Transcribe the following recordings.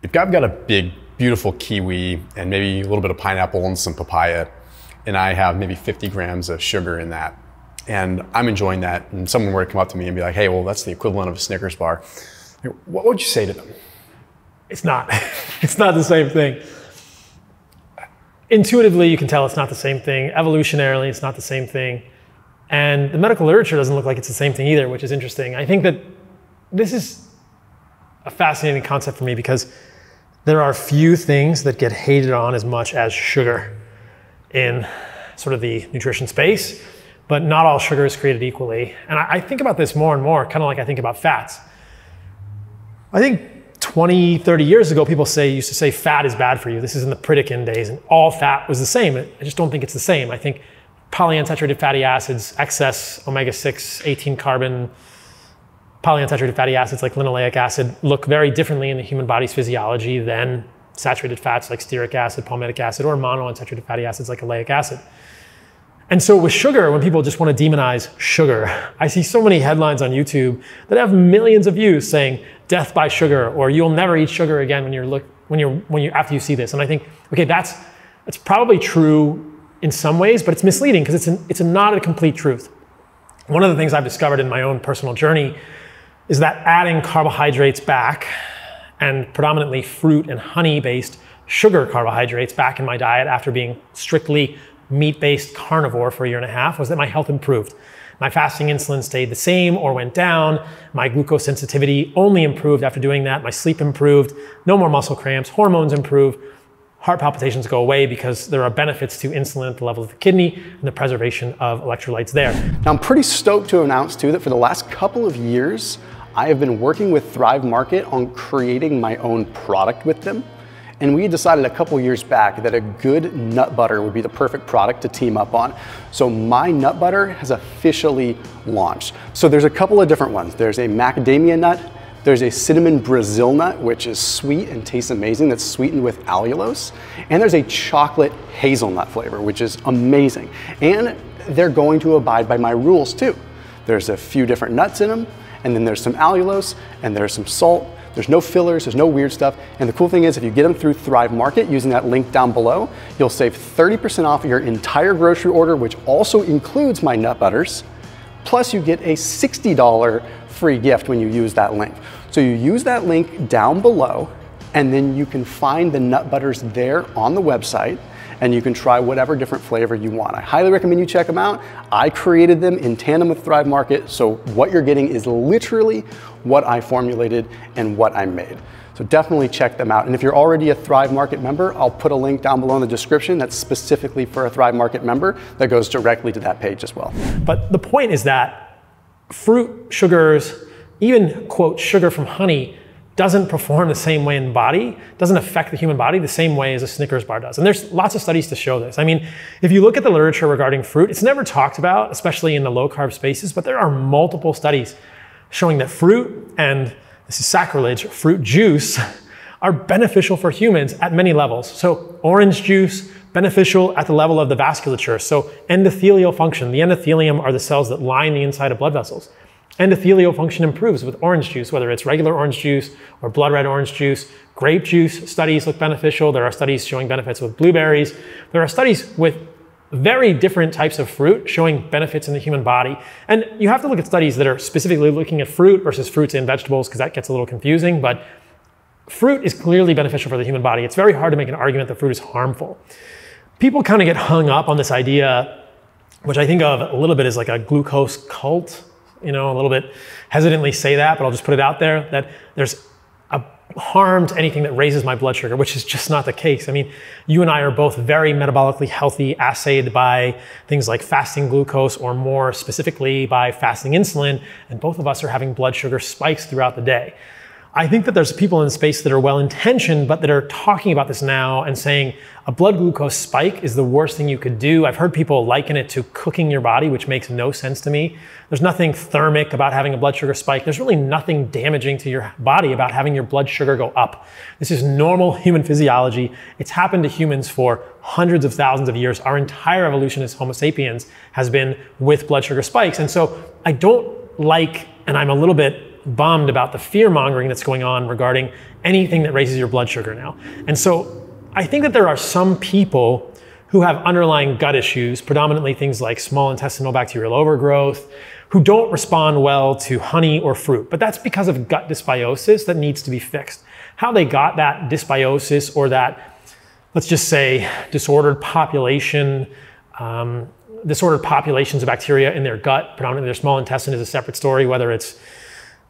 If I've got a big, beautiful kiwi and maybe a little bit of pineapple and some papaya, and I have maybe 50 grams of sugar in that, and I'm enjoying that, and someone were to come up to me and be like, hey, well, that's the equivalent of a Snickers bar, what would you say to them? It's not. It's not the same thing. Intuitively, you can tell it's not the same thing. Evolutionarily, it's not the same thing. And the medical literature doesn't look like it's the same thing either, which is interesting. I think that this is a fascinating concept for me because there are few things that get hated on as much as sugar in sort of the nutrition space, but not all sugar is created equally. And I think about this more and more, kind of like I think about fats. I think 20, 30 years ago, people used to say fat is bad for you. This is in the Pritikin days, and all fat was the same. I just don't think it's the same. I think polyunsaturated fatty acids, excess omega-6, 18 carbon, polyunsaturated fatty acids like linoleic acid look very differently in the human body's physiology than saturated fats like stearic acid, palmitic acid, or monounsaturated fatty acids like oleic acid. And so with sugar, when people just want to demonize sugar, I see so many headlines on YouTube that have millions of views saying death by sugar, or you'll never eat sugar again after you see this. And I think, okay, that's probably true in some ways, but it's misleading because it's not a complete truth. One of the things I've discovered in my own personal journey is that adding carbohydrates back, and predominantly fruit and honey-based sugar carbohydrates back in my diet after being strictly meat-based carnivore for a year and a half, was that my health improved. My fasting insulin stayed the same or went down. My glucose sensitivity only improved after doing that. My sleep improved. No more muscle cramps. Hormones improve. Heart palpitations go away because there are benefits to insulin at the level of the kidney and the preservation of electrolytes there. Now, I'm pretty stoked to announce too that for the last couple of years, I have been working with Thrive Market on creating my own product with them. And we decided a couple years back that a good nut butter would be the perfect product to team up on. So my nut butter has officially launched. So there's a couple of different ones. There's a macadamia nut, there's a cinnamon Brazil nut, which is sweet and tastes amazing, that's sweetened with allulose. And there's a chocolate hazelnut flavor, which is amazing. And they're going to abide by my rules too. There's a few different nuts in them, and then there's some allulose, and there's some salt. There's no fillers, there's no weird stuff. And the cool thing is, if you get them through Thrive Market using that link down below, you'll save 30% off your entire grocery order, which also includes my nut butters. Plus you get a $60 free gift when you use that link. So you use that link down below, and then you can find the nut butters there on the website, and you can try whatever different flavor you want. I highly recommend you check them out. I created them in tandem with Thrive Market, so what you're getting is literally what I formulated and what I made. So definitely check them out. And if you're already a Thrive Market member, I'll put a link down below in the description that's specifically for a Thrive Market member that goes directly to that page as well. But the point is that fruit sugars, even quote sugar from honey, doesn't perform the same way in the body, doesn't affect the human body the same way as a Snickers bar does. And there's lots of studies to show this. I mean, if you look at the literature regarding fruit, it's never talked about, especially in the low carb spaces, but there are multiple studies showing that fruit, and this is sacrilege, fruit juice, are beneficial for humans at many levels. So orange juice, beneficial at the level of the vasculature. So endothelial function, the endothelium are the cells that line the inside of blood vessels. Endothelial function improves with orange juice, whether it's regular orange juice or blood red orange juice. Grape juice studies look beneficial. There are studies showing benefits with blueberries. There are studies with very different types of fruit showing benefits in the human body. And you have to look at studies that are specifically looking at fruit versus fruits and vegetables, because that gets a little confusing, but fruit is clearly beneficial for the human body. It's very hard to make an argument that fruit is harmful. People kind of get hung up on this idea, which I think of a little bit as like a glucose cult. You know, a little bit hesitantly say that, but I'll just put it out there, that there's a harm to anything that raises my blood sugar, which is just not the case. I mean, you and I are both very metabolically healthy, assayed by things like fasting glucose, or more specifically by fasting insulin, and both of us are having blood sugar spikes throughout the day. I think that there's people in the space that are well-intentioned, but that are talking about this now and saying a blood glucose spike is the worst thing you could do. I've heard people liken it to cooking your body, which makes no sense to me. There's nothing thermic about having a blood sugar spike. There's really nothing damaging to your body about having your blood sugar go up. This is normal human physiology. It's happened to humans for hundreds of thousands of years. Our entire evolution as Homo sapiens has been with blood sugar spikes. And so I don't like, and I'm a little bit bummed about the fear mongering that's going on regarding anything that raises your blood sugar now. And so I think that there are some people who have underlying gut issues, predominantly things like small intestinal bacterial overgrowth, who don't respond well to honey or fruit. But that's because of gut dysbiosis that needs to be fixed. How they got that dysbiosis, or that, let's just say, disordered populations of bacteria in their gut, predominantly their small intestine, is a separate story, whether it's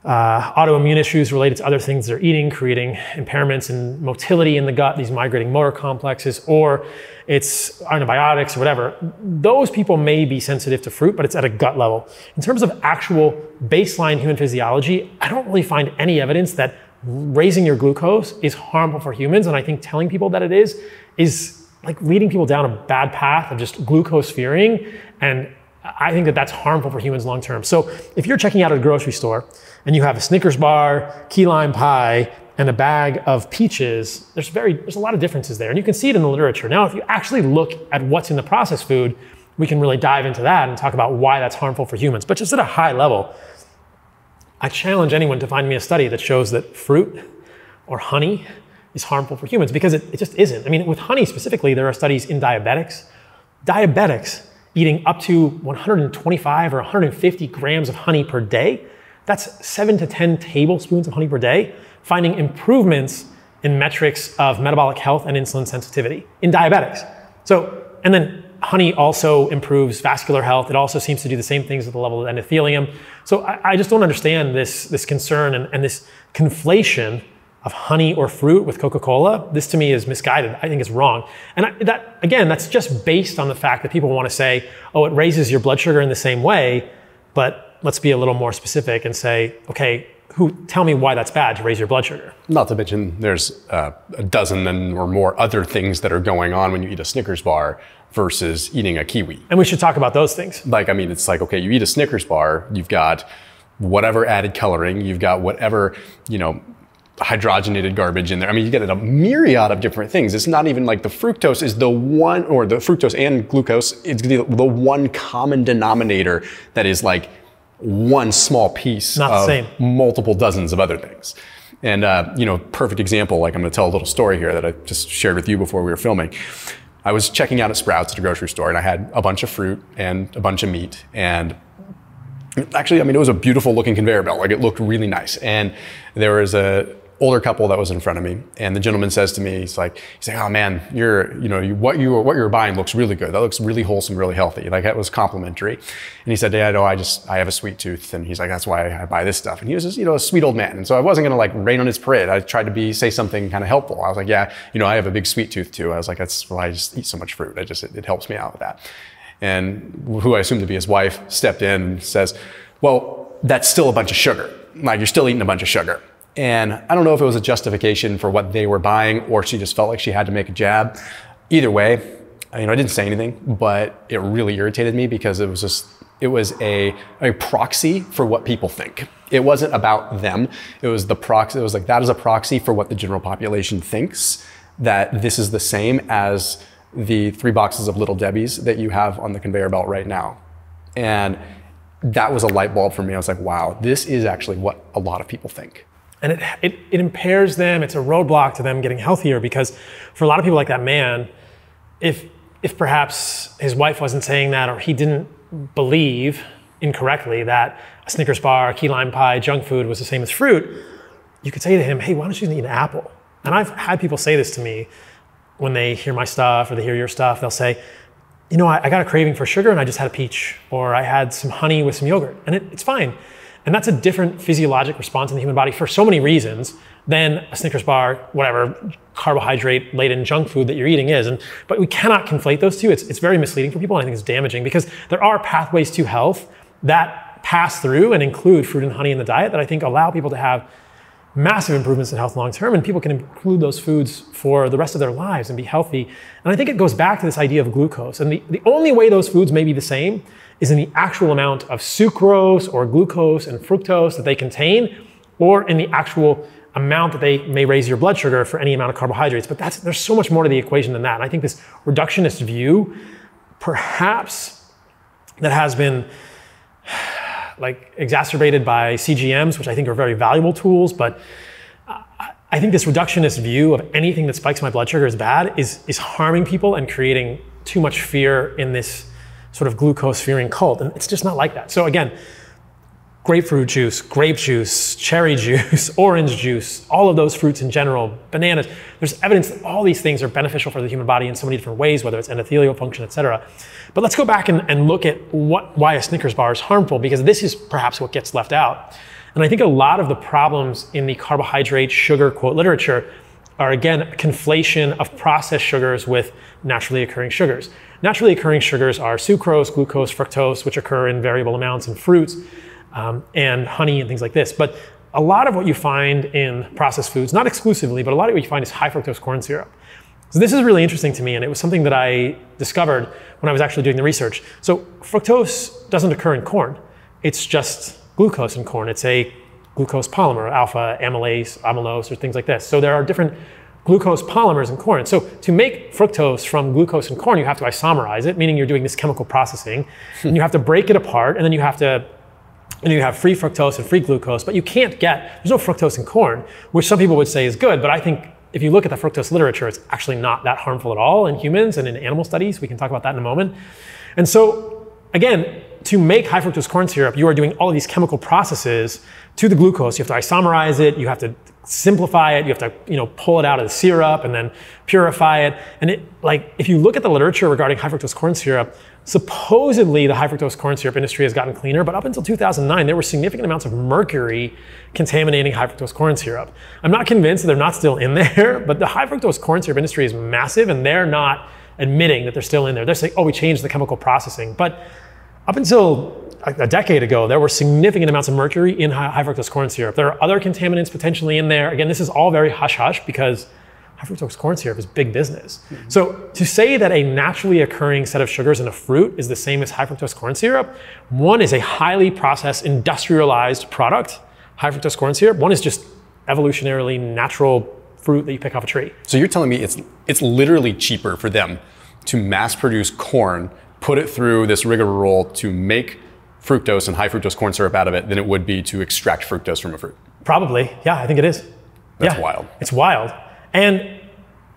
autoimmune issues related to other things they're eating, creating impairments in motility in the gut, these migrating motor complexes, or it's antibiotics or whatever. Those people may be sensitive to fruit, but it's at a gut level. In terms of actual baseline human physiology, I don't really find any evidence that raising your glucose is harmful for humans. And I think telling people that it is like leading people down a bad path of just glucose fearing. And I think that that's harmful for humans long term. So if you're checking out at a grocery store and you have a Snickers bar, key lime pie, and a bag of peaches, there's a lot of differences there. And you can see it in the literature. Now, if you actually look at what's in the processed food, we can really dive into that and talk about why that's harmful for humans. But just at a high level, I challenge anyone to find me a study that shows that fruit or honey is harmful for humans, because it just isn't. I mean, with honey specifically, there are studies in diabetics. Diabetics eating up to 125 or 150 grams of honey per day, that's 7 to 10 tablespoons of honey per day, finding improvements in metrics of metabolic health and insulin sensitivity in diabetics. So, and then honey also improves vascular health. It also seems to do the same things at the level of endothelium. So I just don't understand this concern and this conflation of honey or fruit with Coca-Cola. This to me is misguided. I think it's wrong. And that's just based on the fact that people want to say, oh, it raises your blood sugar in the same way, but let's be a little more specific and say, okay, tell me why that's bad to raise your blood sugar. Not to mention there's a dozen or more other things that are going on when you eat a Snickers bar versus eating a kiwi. And we should talk about those things. Like, I mean, it's like, okay, you eat a Snickers bar, you've got whatever added coloring, you've got whatever, hydrogenated garbage in there. I mean, you get a myriad of different things. It's not even like the fructose is the one, or the fructose and glucose is the one common denominator that is like one small piece of multiple dozens of other things. And, perfect example, like I'm going to tell a little story here that I just shared with you before we were filming. I was checking out at Sprouts at a grocery store, and I had a bunch of fruit and a bunch of meat. And actually, I mean, it was a beautiful looking conveyor belt. Like, it looked really nice. And there was a older couple that was in front of me, and the gentleman says to me, he's like, oh man, what you were buying looks really good. That looks really wholesome, really healthy. Like, that was complimentary. And he said, yeah, no, I have a sweet tooth. And he's like, that's why I buy this stuff. And he was just, a sweet old man. And so I wasn't going to like rain on his parade. I tried to say something kind of helpful. I was like, yeah, I have a big sweet tooth too. I was like, that's why I just eat so much fruit. It helps me out with that. And who I assume to be his wife stepped in and says, well, that's still a bunch of sugar. Like, you're still eating a bunch of sugar. And I don't know if it was a justification for what they were buying, or she just felt like she had to make a jab. Either way, I didn't say anything, but it really irritated me, because it was a proxy for what people think. It wasn't about them. It was the proxy. It was like, that is a proxy for what the general population thinks, that this is the same as the 3 boxes of Little Debbie's that you have on the conveyor belt right now. And that was a light bulb for me. I was like, wow, this is actually what a lot of people think. And it impairs them. It's a roadblock to them getting healthier, because for a lot of people like that man, if perhaps his wife wasn't saying that, or he didn't believe incorrectly that a Snickers bar, key lime pie, junk food was the same as fruit, you could say to him, hey, why don't you eat an apple? And I've had people say this to me when they hear my stuff or they hear your stuff. They'll say, I got a craving for sugar and I just had a peach, or I had some honey with some yogurt, and it's fine. And that's a different physiologic response in the human body for so many reasons than a Snickers bar, whatever carbohydrate-laden junk food that you're eating is. But we cannot conflate those two. It's very misleading for people, and I think it's damaging, because there are pathways to health that pass through and include fruit and honey in the diet that I think allow people to have massive improvements in health long term, and people can include those foods for the rest of their lives and be healthy. And I think it goes back to this idea of glucose. And the only way those foods may be the same is in the actual amount of sucrose or glucose and fructose that they contain, or in the actual amount that they may raise your blood sugar for any amount of carbohydrates. But there's so much more to the equation than that. And I think this reductionist view, perhaps, that has been like exacerbated by CGMs, which I think are very valuable tools, but I think this reductionist view of anything that spikes my blood sugar is bad is harming people and creating too much fear in this sort of glucose fearing cult. And it's just not like that. So again, grapefruit juice, grape juice, cherry juice, orange juice, all of those fruits in general, bananas. There's evidence that all these things are beneficial for the human body in so many different ways, whether it's endothelial function, et cetera. But let's go back and look at why a Snickers bar is harmful, because this is perhaps what gets left out. And I think a lot of the problems in the carbohydrate sugar quote literature are, again, a conflation of processed sugars with naturally occurring sugars. Naturally occurring sugars are sucrose, glucose, fructose, which occur in variable amounts in fruits, and honey and things like this. But a lot of what you find in processed foods, not exclusively, but a lot of what you find is high fructose corn syrup. So this is really interesting to me, and it was something that I discovered when I was actually doing the research. So fructose doesn't occur in corn. It's just glucose in corn. It's a glucose polymer, alpha, amylase, amylose, or things like this. So there are different glucose polymers in corn. So to make fructose from glucose in corn, you have to isomerize it, meaning you're doing this chemical processing, and you have to break it apart, and then you have free fructose and free glucose, but you can't get, there's no fructose in corn, which some people would say is good, but I think if you look at the fructose literature, it's actually not that harmful at all in humans and in animal studies. We can talk about that in a moment. And so, again, to make high fructose corn syrup, you are doing all of these chemical processes to the glucose. You have to isomerize it, you have to simplify it, you have to pull it out of the syrup and then purify it. And if you look at the literature regarding high fructose corn syrup, supposedly the high fructose corn syrup industry has gotten cleaner, but up until 2009, there were significant amounts of mercury contaminating high fructose corn syrup. I'm not convinced that they're not still in there, but the high fructose corn syrup industry is massive, and they're not admitting that they're still in there. They're saying, oh, we changed the chemical processing. But up until a decade ago, there were significant amounts of mercury in high fructose corn syrup. There are other contaminants potentially in there. Again, this is all very hush-hush because high fructose corn syrup is big business. Mm-hmm. So to say that a naturally occurring set of sugars in a fruit is the same as high fructose corn syrup, one is a highly processed, industrialized product, high fructose corn syrup. One is just evolutionarily natural fruit that you pick off a tree. So you're telling me it's literally cheaper for them to mass produce corn, put it through this rigmarole to make fructose and high fructose corn syrup out of it than it would be to extract fructose from a fruit? Probably, yeah, I think it is. That's wild. It's wild. And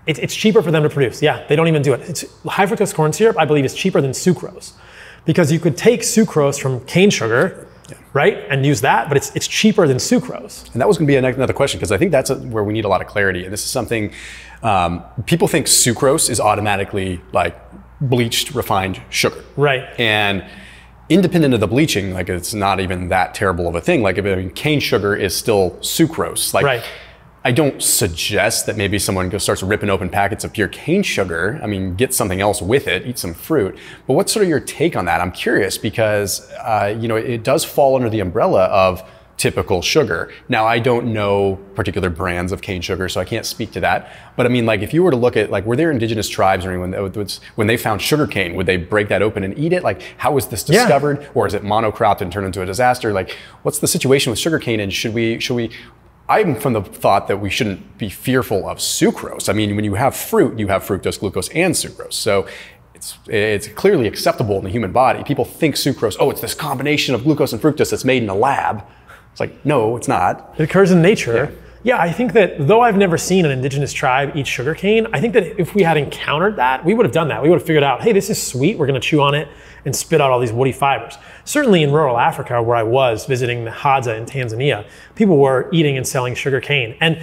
it's cheaper for them to produce. Yeah, they don't even do it. High fructose corn syrup, I believe, is cheaper than sucrose, because you could take sucrose from cane sugar, right, and use that, but it's cheaper than sucrose. And that was going to be another question, because I think that's where we need a lot of clarity. And this is something people think sucrose is automatically like bleached, refined sugar. Right. And independent of the bleaching, like it's not even that terrible of a thing. Like, I mean, cane sugar is still sucrose. Like, right. I don't suggest that maybe someone starts ripping open packets of pure cane sugar. I mean, get something else with it, eat some fruit. But what's sort of your take on that? I'm curious because, it does fall under the umbrella of typical sugar. Now, I don't know particular brands of cane sugar, so I can't speak to that. But I mean, like, if you were to look at, like, were there indigenous tribes or anyone that when they found sugar cane, would they break that open and eat it? Like, how was this discovered? Or is it monocropped and turned into a disaster? Like, what's the situation with sugar cane, and should we I'm from the thought that we shouldn't be fearful of sucrose. I mean, when you have fruit, you have fructose, glucose, and sucrose. So it's clearly acceptable in the human body. People think sucrose, oh, it's this combination of glucose and fructose that's made in a lab. It's like, no, it's not. It occurs in nature. Yeah, I think that though I've never seen an indigenous tribe eat sugarcane, I think that if we had encountered that, we would have done that. We would have figured out, hey, this is sweet. We're going to chew on it and spit out all these woody fibers. Certainly in rural Africa, where I was visiting the Hadza in Tanzania, people were eating and selling sugarcane. And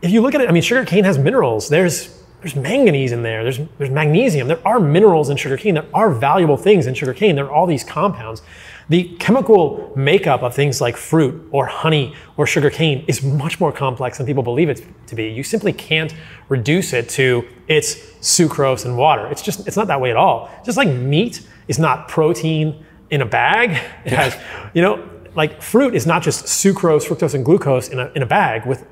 if you look at it, I mean, sugarcane has minerals. There's manganese in there. There's magnesium. There are minerals in sugarcane. There are valuable things in sugarcane. There are all these compounds. The chemical makeup of things like fruit or honey or sugarcane is much more complex than people believe it to be. You simply can't reduce it to it's sucrose and water. It's not that way at all. Just like meat is not protein in a bag. It has, like fruit is not just sucrose, fructose, and glucose in a bag with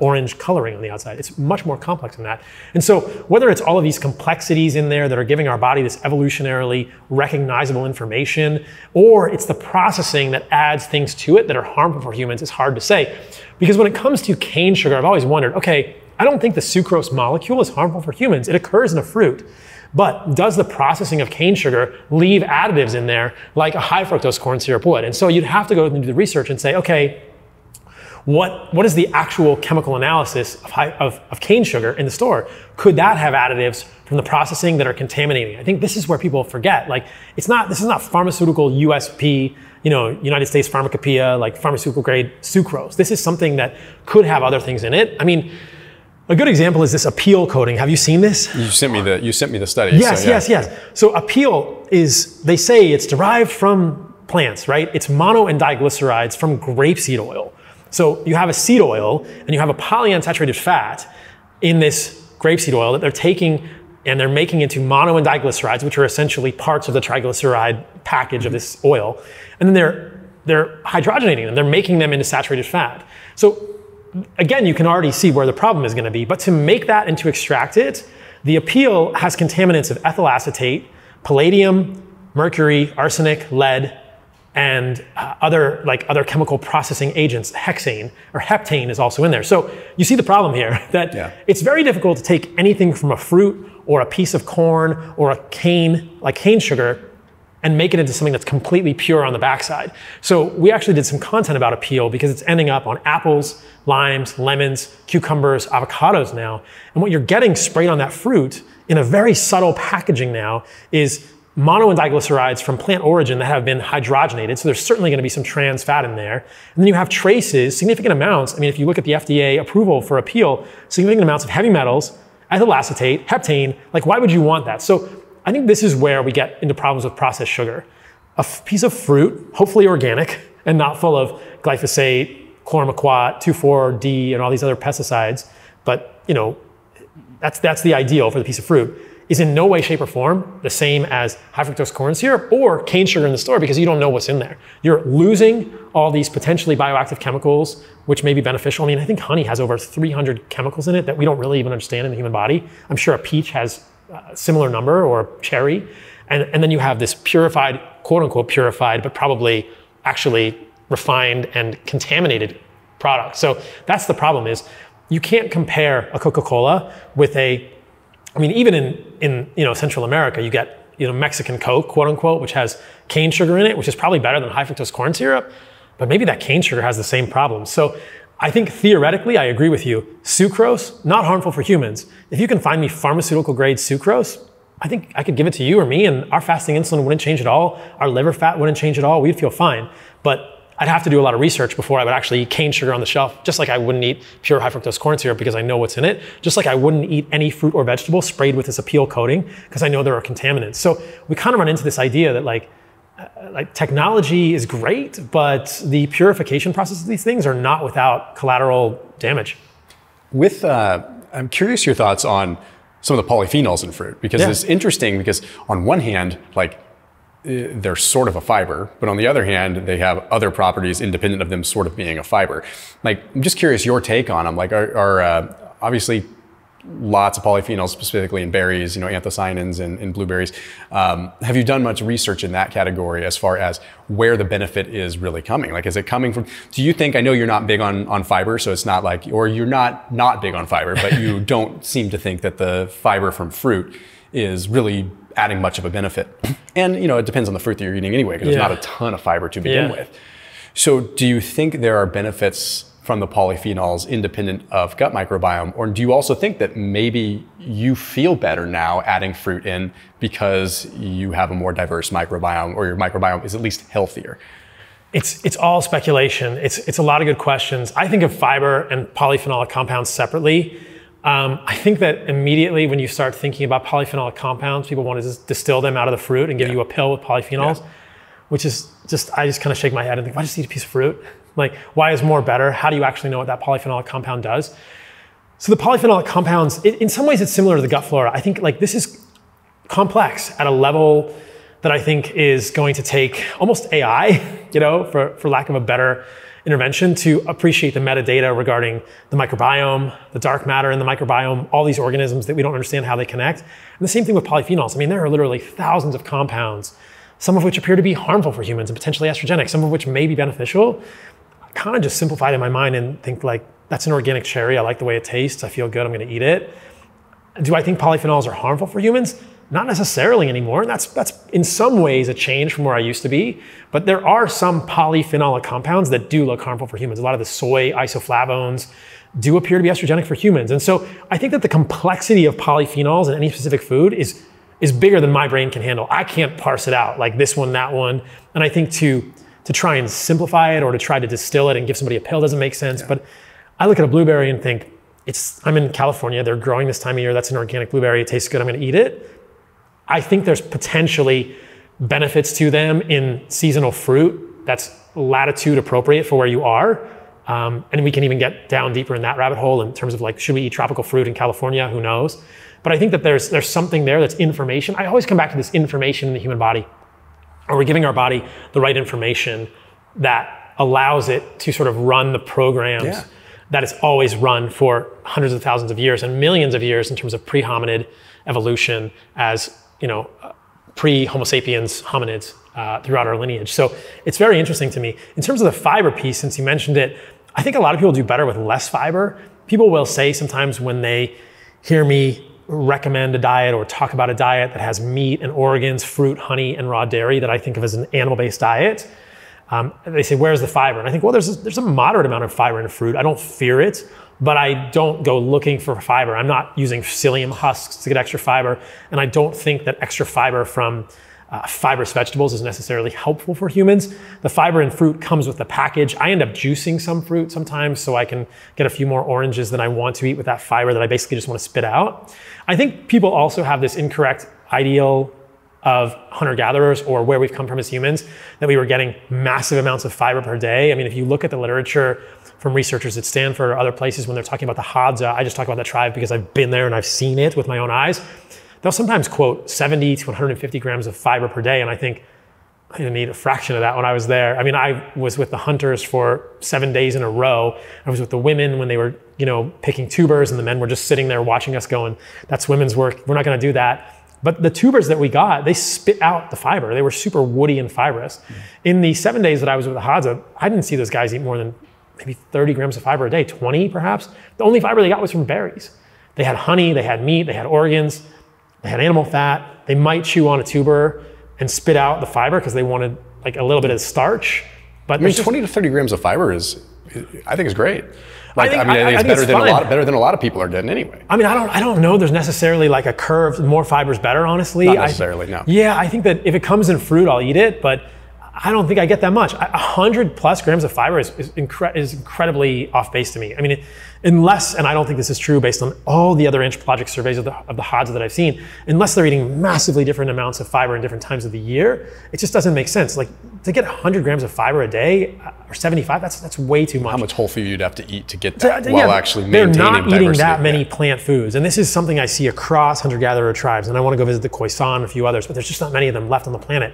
orange coloring on the outside. It's much more complex than that. And so whether it's all of these complexities in there that are giving our body this evolutionarily recognizable information, or it's the processing that adds things to it that are harmful for humans, is hard to say. Because when it comes to cane sugar, I've always wondered, okay, I don't think the sucrose molecule is harmful for humans. It occurs in a fruit. But does the processing of cane sugar leave additives in there like a high fructose corn syrup would? And so you'd have to go and do the research and say, okay, what is the actual chemical analysis of cane sugar in the store? Could that have additives from the processing that are contaminating? I think this is where people forget. Like, this is not pharmaceutical USP, United States Pharmacopoeia, like pharmaceutical grade sucrose. This is something that could have other things in it. I mean, a good example is this Apeel coating. Have you seen this? You sent me the study. Yes, yes. So Apeel they say it's derived from plants, right? It's mono and diglycerides from grapeseed oil. So you have a seed oil and you have a polyunsaturated fat in this grapeseed oil that they're taking and they're making into mono and diglycerides, which are essentially parts of the triglyceride package of this oil. And then they're hydrogenating them. They're making them into saturated fat. So again, you can already see where the problem is going to be. But to make that and to extract it, the Apeel has contaminants of ethyl acetate, palladium, mercury, arsenic, lead, and other chemical processing agents. Hexane or heptane is also in there. So you see the problem here that it's very difficult to take anything from a fruit or a piece of corn or a cane, like cane sugar, and make it into something that's completely pure on the backside. So we actually did some content about Apeel because it's ending up on apples, limes, lemons, cucumbers, avocados now. And what you're getting sprayed on that fruit in a very subtle packaging now is mono and diglycerides from plant origin that have been hydrogenated. So there's certainly going to be some trans fat in there. And then you have traces, significant amounts. I mean, if you look at the FDA approval for Apeel, significant amounts of heavy metals, ethyl acetate, heptane, like why would you want that? So I think this is where we get into problems with processed sugar. A piece of fruit, hopefully organic and not full of glyphosate, chlormequat, 2,4-D, and all these other pesticides, but that's the ideal for the piece of fruit, is in no way, shape, or form the same as high fructose corn syrup or cane sugar in the store because you don't know what's in there. You're losing all these potentially bioactive chemicals, which may be beneficial. I mean, I think honey has over 300 chemicals in it that we don't really even understand in the human body. I'm sure a peach has a similar number, or cherry. And then you have this purified, quote unquote purified, but probably actually refined and contaminated product. So that's the problem, is you can't compare a Coca-Cola with even in Central America, you get Mexican Coke, quote unquote, which has cane sugar in it, which is probably better than high fructose corn syrup, but maybe that cane sugar has the same problems. So I think theoretically, I agree with you. Sucrose, not harmful for humans. If you can find me pharmaceutical grade sucrose, I think I could give it to you or me, and our fasting insulin wouldn't change at all. Our liver fat wouldn't change at all. We'd feel fine. But I'd have to do a lot of research before I would actually eat cane sugar on the shelf, just like I wouldn't eat pure high fructose corn syrup because I know what's in it, just like I wouldn't eat any fruit or vegetable sprayed with this Apeel coating because I know there are contaminants. So we kind of run into this idea that like technology is great, but the purification process of these things are not without collateral damage. I'm curious your thoughts on some of the polyphenols in fruit, because it's interesting because on one hand, they're sort of a fiber, but on the other hand, they have other properties independent of them sort of being a fiber. I'm just curious your take on them. Are obviously lots of polyphenols, specifically in berries, anthocyanins in blueberries. Have you done much research in that category as far as where the benefit is really coming? Is it coming from, do you think, I know you're not big on fiber, so it's not or you're not big on fiber, but you don't seem to think that the fiber from fruit is really adding much of a benefit. And it depends on the fruit that you're eating anyway, because there's not a ton of fiber to begin with. So do you think there are benefits from the polyphenols independent of gut microbiome? Or do you also think that maybe you feel better now adding fruit in because you have a more diverse microbiome, or your microbiome is at least healthier? It's all speculation. It's a lot of good questions. I think of fiber and polyphenolic compounds separately. I think that immediately when you start thinking about polyphenolic compounds, people want to just distill them out of the fruit and give you a pill with polyphenols, which is I just kind of shake my head and think, why just eat a piece of fruit? Why is more better? How do you actually know what that polyphenolic compound does? So the polyphenolic compounds, in some ways it's similar to the gut flora. I think this is complex at a level that I think is going to take almost AI, for lack of a better intervention, to appreciate the metadata regarding the microbiome, the dark matter in the microbiome, all these organisms that we don't understand how they connect. And the same thing with polyphenols. There are literally thousands of compounds, some of which appear to be harmful for humans and potentially estrogenic, some of which may be beneficial. I kind of just simplified in my mind and think that's an organic cherry. I like the way it tastes. I feel good. I'm going to eat it. Do I think polyphenols are harmful for humans? Not necessarily anymore. And that's in some ways a change from where I used to be. But there are some polyphenolic compounds that do look harmful for humans. A lot of the soy isoflavones do appear to be estrogenic for humans. And so I think that the complexity of polyphenols in any specific food is bigger than my brain can handle. I can't parse it out like this one, that one. And I think to try and simplify it or to try to distill it and give somebody a pill doesn't make sense. Yeah. But I look at a blueberry and think, I'm in California, they're growing this time of year, that's an organic blueberry, it tastes good, I'm gonna eat it. I think there's potentially benefits to them in seasonal fruit that's latitude appropriate for where you are. And we can even get down deeper in that rabbit hole in terms of like, should we eat tropical fruit in California? Who knows? But I think that there's something there that's information. I always come back to this information in the human body. Are we giving our body the right information that allows it to sort of run the programs that it's always run for hundreds of thousands of years and millions of years in terms of pre-hominid evolution as, pre-Homo sapiens hominids throughout our lineage. So it's very interesting to me. In terms of the fiber piece, since you mentioned it, I think a lot of people do better with less fiber. People will say sometimes when they hear me recommend a diet or talk about a diet that has meat and organs, fruit, honey, and raw dairy that I think of as an animal-based diet, they say, where's the fiber? And I think, well, there's a moderate amount of fiber in fruit. I don't fear it, but I don't go looking for fiber. I'm not using psyllium husks to get extra fiber, and I don't think that extra fiber from fibrous vegetables is necessarily helpful for humans. The fiber in fruit comes with the package. I end up juicing some fruit sometimes so I can get a few more oranges than I want to eat with that fiber that I basically just want to spit out. I think people also have this incorrect ideal of hunter-gatherers or where we've come from as humans, that we were getting massive amounts of fiber per day. I mean, if you look at the literature from researchers at Stanford or other places when they're talking about the Hadza, I just talk about the tribe because I've been there and I've seen it with my own eyes. They'll sometimes quote 70 to 150 grams of fiber per day. And I think I didn't need a fraction of that when I was there. I mean, I was with the hunters for 7 days in a row. I was with the women when they were, picking tubers, and the men were just sitting there watching us going, that's women's work. We're not going to do that. But the tubers that we got, they spit out the fiber. They were super woody and fibrous. In the 7 days that I was with the Hadza, I didn't see those guys eat more than maybe 30 grams of fiber a day, 20 perhaps. The only fiber they got was from berries. They had honey, they had meat, they had organs, they had animal fat. They might chew on a tuber and spit out the fiber because they wanted like a little bit of starch. But I mean, 20 to 30 grams of fiber I think is great. I think it's better than a lot of people are getting anyway. I mean, I don't know. There's necessarily like a curve. More fiber is better, honestly. Not necessarily, no. Yeah, I think that if it comes in fruit, I'll eat it, but I don't think I get that much. 100 plus grams of fiber is incredibly off base to me. I mean, unless, and I don't think this is true based on all the other anthropologic surveys of the Hadza that I've seen, unless they're eating massively different amounts of fiber in different times of the year, it just doesn't make sense. Like to get 100 grams of fiber a day or 75, that's way too much. How much whole food you'd have to eat to get that while actually maintaining diversity. They're not eating that many Yeah. plant foods. And this is something I see across hunter-gatherer tribes. And I want to go visit the Khoisan and a few others, but there's just not many of them left on the planet.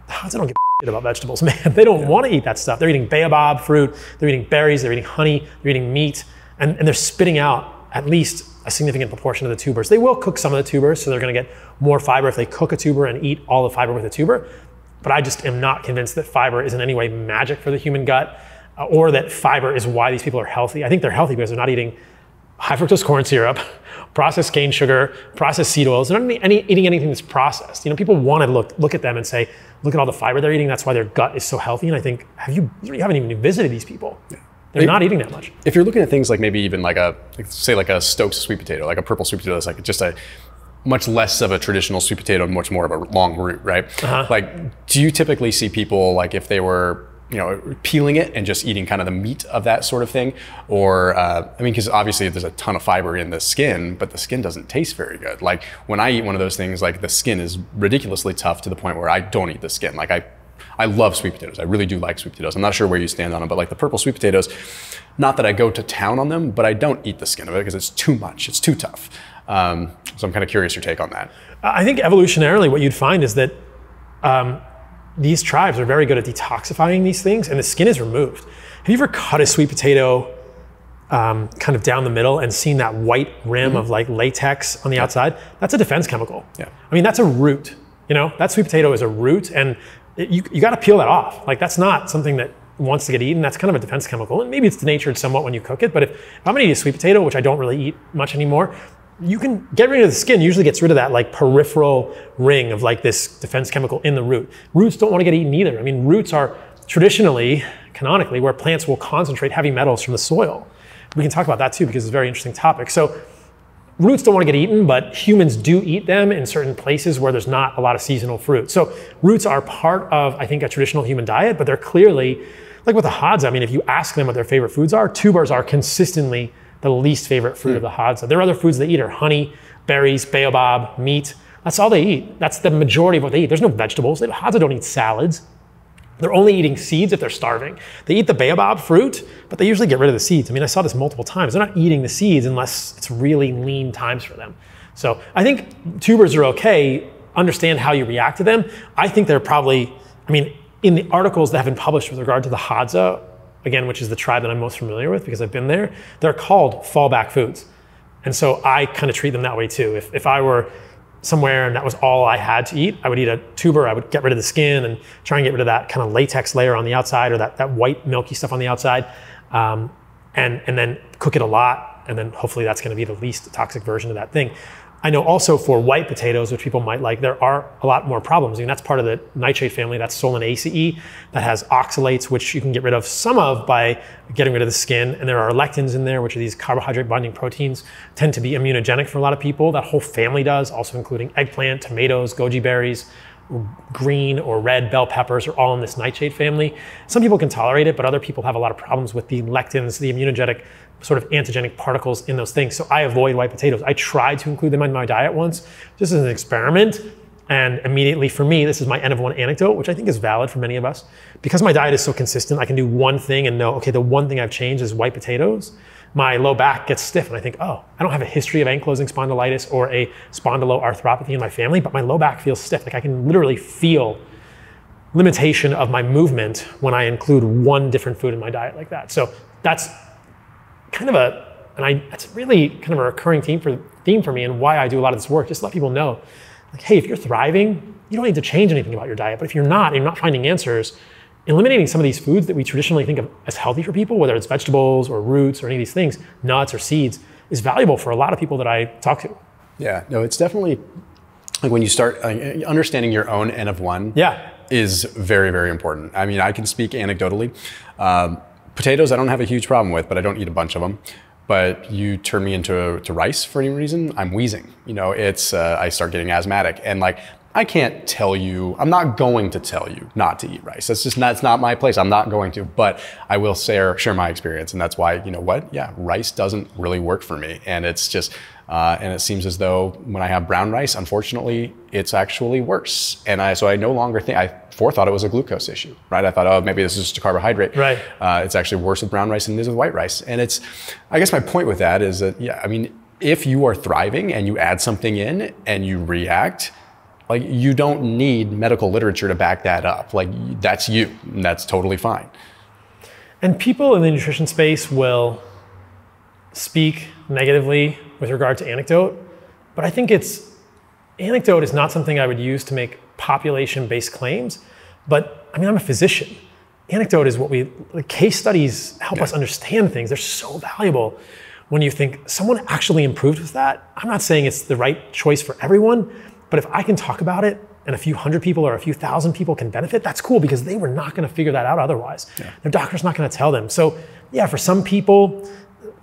The Hadza don't give a shit about vegetables, man. They don't want to eat that stuff. They're eating baobab fruit, they're eating berries, they're eating honey, they're eating meat, and they're spitting out at least a significant proportion of the tubers. They will cook some of the tubers, so they're going to get more fiber if they cook a tuber and eat all the fiber with a tuber. But I just am not convinced that fiber is in any way magic for the human gut, or that fiber is why these people are healthy. I think they're healthy because they're not eating high fructose corn syrup, processed cane sugar, processed seed oils. They're not eating anything that's processed. People want to look at them and say, look at all the fiber they're eating. That's why their gut is so healthy. And I think, you haven't even visited these people. Yeah. They're not eating that much. If you're looking at things like maybe even like a Stokes sweet potato, like a purple sweet potato, that's like just a much less of a traditional sweet potato and much more of a long root, right? Uh-huh. Like, do you typically see people like if they were peeling it and just eating kind of the meat of that sort of thing? Or, because obviously there's a ton of fiber in the skin, but the skin doesn't taste very good. Like when I eat one of those things, like the skin is ridiculously tough to the point where I don't eat the skin. Like I love sweet potatoes. I really do like sweet potatoes. I'm not sure where you stand on them, but like the purple sweet potatoes, not that I go to town on them, but I don't eat the skin of it because it's too much. It's too tough. So I'm kind of curious your take on that. I think evolutionarily what you'd find is that these tribes are very good at detoxifying these things, and the skin is removed. Have you ever cut a sweet potato kind of down the middle and seen that white rim of like latex on the outside? That's a defense chemical. Yeah. I mean, that's a root. That sweet potato is a root, and you got to peel that off. Like that's not something that wants to get eaten. That's kind of a defense chemical, and maybe it's denatured somewhat when you cook it. But if I'm gonna eat a sweet potato, which I don't really eat much anymore, you can get rid of the skin. Usually gets rid of that like peripheral ring of like this defense chemical in the root. Roots don't want to get eaten either. I mean, roots are traditionally, canonically, where plants will concentrate heavy metals from the soil. We can talk about that too, because it's a very interesting topic. So roots don't want to get eaten, but humans do eat them in certain places where there's not a lot of seasonal fruit. So roots are part of, I think, a traditional human diet, but they're clearly, like with the Hadza, I mean, if you ask them what their favorite foods are, tubers are consistently the least favorite fruit of the Hadza. There are other foods they eat are honey, berries, baobab, meat. That's all they eat. That's the majority of what they eat. There's no vegetables. The Hadza don't eat salads. They're only eating seeds if they're starving. They eat the baobab fruit, but they usually get rid of the seeds. I mean, I saw this multiple times. They're not eating the seeds unless it's really lean times for them. So I think tubers are okay. Understand how you react to them. I think they're probably, I mean, in the articles that have been published with regard to the Hadza, again, which is the tribe that I'm most familiar with because I've been there, they're called fallback foods. And so I kind of treat them that way too. If I were somewhere and that was all I had to eat, I would eat a tuber, I would get rid of the skin and try and get rid of that kind of latex layer on the outside or that white milky stuff on the outside, and then cook it a lot, and then hopefully that's gonna be the least toxic version of that thing. I know also for white potatoes, which people might like, there are a lot more problems. I mean, that's part of the nightshade family, that's Solanaceae, that has oxalates, which you can get rid of some of by getting rid of the skin. And there are lectins in there, which are these carbohydrate binding proteins, tend to be immunogenic for a lot of people. That whole family does, also including eggplant, tomatoes, goji berries, green or red bell peppers are all in this nightshade family. Some people can tolerate it, but other people have a lot of problems with the lectins, the immunogenic sort of antigenic particles in those things. So I avoid white potatoes. I tried to include them in my diet once, just as an experiment. And immediately for me, this is my N of 1 anecdote, which I think is valid for many of us. Because my diet is so consistent, I can do one thing and know, okay, the one thing I've changed is white potatoes. My low back gets stiff and I think, oh, I don't have a history of ankylosing spondylitis or a spondyloarthropathy in my family, but my low back feels stiff. Like I can literally feel limitation of my movement when I include one different food in my diet like that. So that's kind of that's really kind of a recurring theme for me and why I do a lot of this work, just to let people know, like, hey, if you're thriving, you don't need to change anything about your diet. But if you're not, and you're not finding answers, eliminating some of these foods that we traditionally think of as healthy for people, whether it's vegetables or roots or any of these things, nuts or seeds, is valuable for a lot of people that I talk to. Yeah, no, it's definitely, like when you start understanding your own N of 1 is very, very important. I mean, I can speak anecdotally. Potatoes I don't have a huge problem with, but I don't eat a bunch of them. But you turn me into rice for any reason, I'm wheezing. You know, it's I start getting asthmatic, and like I can't tell you, I'm not going to tell you not to eat rice. That's just not, it's not my place. I'm not going to, but I will share my experience, and that's why, you know what? Yeah, rice doesn't really work for me, and it's just. And it seems as though when I have brown rice, unfortunately, it's actually worse. And so I no longer think, I before thought it was a glucose issue, right? I thought, oh, maybe this is just a carbohydrate. Right. It's actually worse with brown rice than it is with white rice. And it's, I guess my point with that is that, yeah, I mean, if you are thriving and you add something in and you react, like you don't need medical literature to back that up. Like that's you, and that's totally fine. And people in the nutrition space will speak negatively with regard to anecdote, but I think anecdote is not something I would use to make population-based claims, but I mean, I'm a physician. Anecdote is case studies help us understand things. They're so valuable when you think someone actually improved with that. I'm not saying it's the right choice for everyone, but if I can talk about it and a few hundred people or a few thousand people can benefit, that's cool because they were not gonna figure that out otherwise. Yeah. Their doctor's not gonna tell them. So yeah, for some people,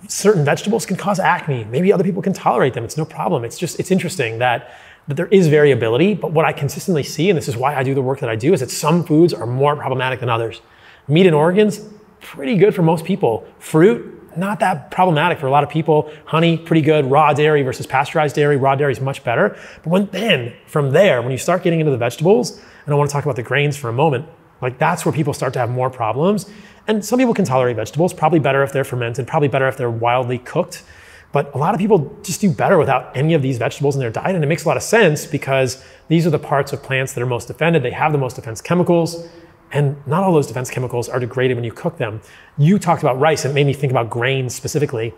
certain vegetables can cause acne. Maybe other people can tolerate them. It's no problem. It's just, it's interesting that there is variability, but what I consistently see, and this is why I do the work that I do, is that some foods are more problematic than others. Meat and organs, pretty good for most people. Fruit, not that problematic for a lot of people. Honey, pretty good. Raw dairy versus pasteurized dairy. Raw dairy is much better. But then from there, when you start getting into the vegetables, and I want to talk about the grains for a moment, like that's where people start to have more problems. And some people can tolerate vegetables, probably better if they're fermented, probably better if they're wildly cooked. But a lot of people just do better without any of these vegetables in their diet. And it makes a lot of sense because these are the parts of plants that are most defended. They have the most defense chemicals. And not all those defense chemicals are degraded when you cook them. You talked about rice, and it made me think about grains specifically.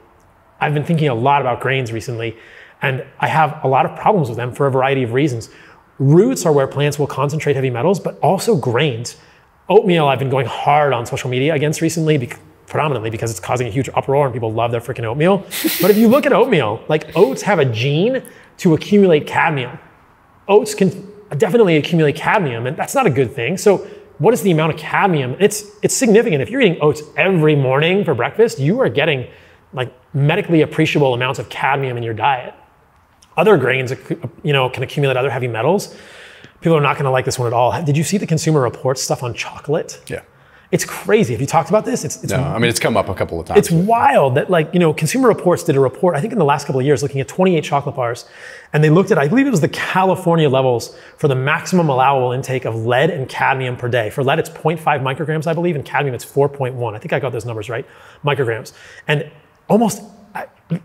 I've been thinking a lot about grains recently, and I have a lot of problems with them for a variety of reasons. Roots are where plants will concentrate heavy metals, but also grains. Oatmeal, I've been going hard on social media against recently predominantly because it's causing a huge uproar and people love their freaking oatmeal. But if you look at oatmeal, like oats have a gene to accumulate cadmium. Oats can definitely accumulate cadmium, and that's not a good thing. So what is the amount of cadmium? It's significant. If you're eating oats every morning for breakfast, you are getting like medically appreciable amounts of cadmium in your diet. Other grains, can accumulate other heavy metals. People are not going to like this one at all. Did you see the Consumer Reports stuff on chocolate? Yeah. It's crazy. Have you talked about this? No, I mean, it's come up a couple of times. It's wild that Consumer Reports did a report, I think in the last couple of years, looking at 28 chocolate bars. And they looked at, I believe it was the California levels for the maximum allowable intake of lead and cadmium per day. For lead, it's 0.5 micrograms, I believe, and cadmium, it's 4.1. I think I got those numbers right, micrograms. And almost,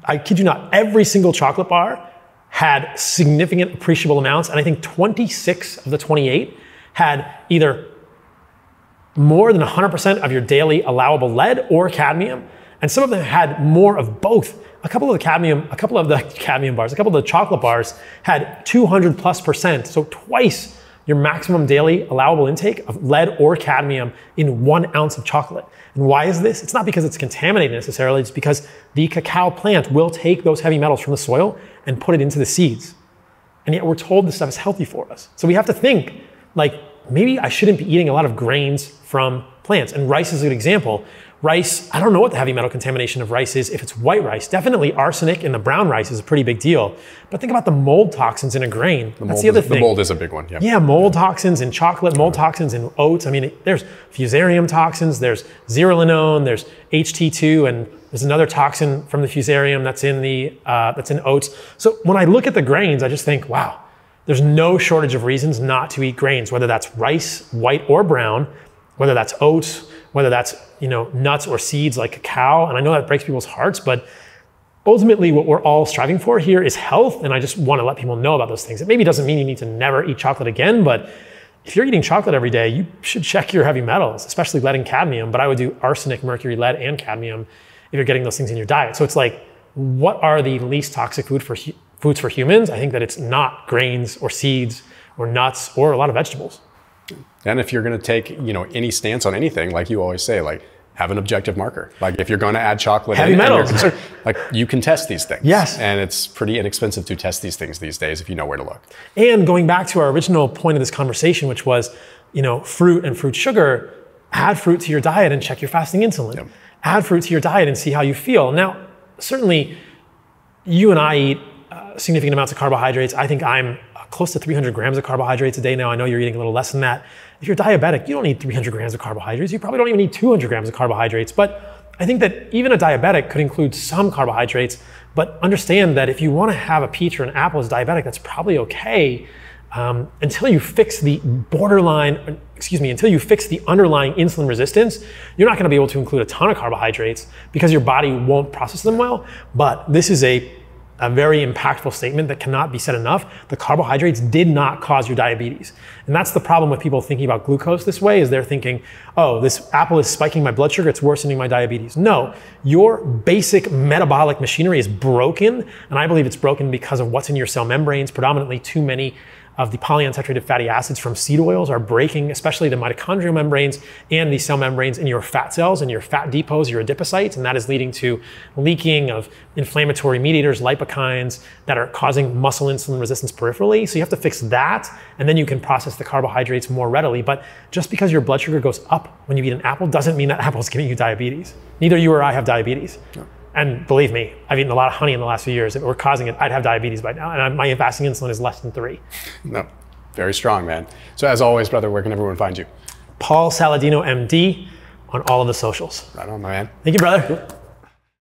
I kid you not, every single chocolate bar had significant appreciable amounts. And I think 26 of the 28 had either more than 100% of your daily allowable lead or cadmium. And some of them had more of both. A couple of the chocolate bars had 200+%. So twice your maximum daily allowable intake of lead or cadmium in 1 ounce of chocolate. And why is this? It's not because it's contaminated necessarily, it's because the cacao plant will take those heavy metals from the soil and put it into the seeds. And yet we're told this stuff is healthy for us. So we have to think, like, maybe I shouldn't be eating a lot of grains from plants. And rice is a good example. Rice, I don't know what the heavy metal contamination of rice is if it's white rice. Definitely arsenic in the brown rice is a pretty big deal. But think about the mold toxins in a grain. That's the other thing. The mold is a big one, yeah. Yeah, mold toxins in chocolate, mold toxins in oats. I mean, there's fusarium toxins, there's zearalenone, there's HT2, and there's another toxin from the fusarium that's in oats. So when I look at the grains, I just think, wow, there's no shortage of reasons not to eat grains, whether that's rice, white or brown, whether that's oats, whether that's nuts or seeds like cacao. And I know that breaks people's hearts, but ultimately what we're all striving for here is health. And I just want to let people know about those things. It maybe doesn't mean you need to never eat chocolate again, but if you're eating chocolate every day, you should check your heavy metals, especially lead and cadmium. But I would do arsenic, mercury, lead, and cadmium if you're getting those things in your diet. So it's like, what are the least toxic foods for humans? I think that it's not grains or seeds or nuts or a lot of vegetables. And if you're going to take, any stance on anything, like you always say, like, have an objective marker. Like if you're going to add chocolate, heavy metals, like you can test these things. Yes. And it's pretty inexpensive to test these things these days if you know where to look. And going back to our original point of this conversation, which was, fruit and fruit sugar, add fruit to your diet and check your fasting insulin. Yep. Add fruit to your diet and see how you feel. Now, certainly you and I eat significant amounts of carbohydrates. I think I'm close to 300 grams of carbohydrates a day now. I know you're eating a little less than that. If you're diabetic, you don't need 300 grams of carbohydrates. You probably don't even need 200 grams of carbohydrates. But I think that even a diabetic could include some carbohydrates, but understand that if you want to have a peach or an apple as diabetic, that's probably okay until you fix the until you fix the underlying insulin resistance. You're not going to be able to include a ton of carbohydrates because your body won't process them well. But this is a very impactful statement that cannot be said enough. The carbohydrates did not cause your diabetes. And that's the problem with people thinking about glucose this way, is they're thinking, oh, this apple is spiking my blood sugar, it's worsening my diabetes. No, your basic metabolic machinery is broken, and I believe it's broken because of what's in your cell membranes. Predominantly too many of the polyunsaturated fatty acids from seed oils are breaking, especially the mitochondrial membranes and the cell membranes in your fat cells and your fat depots, your adipocytes, and that is leading to leaking of inflammatory mediators, lipokines, that are causing muscle insulin resistance peripherally. So you have to fix that, and then you can process the carbohydrates more readily. But just because your blood sugar goes up when you eat an apple doesn't mean that apple is giving you diabetes. Neither you or I have diabetes. No. And believe me, I've eaten a lot of honey in the last few years. If it were causing it, I'd have diabetes by now. And my fasting insulin is less than 3. No, very strong, man. So as always, brother, where can everyone find you? Paul Saladino, MD, on all of the socials. Right on, my man. Thank you, brother. Cool.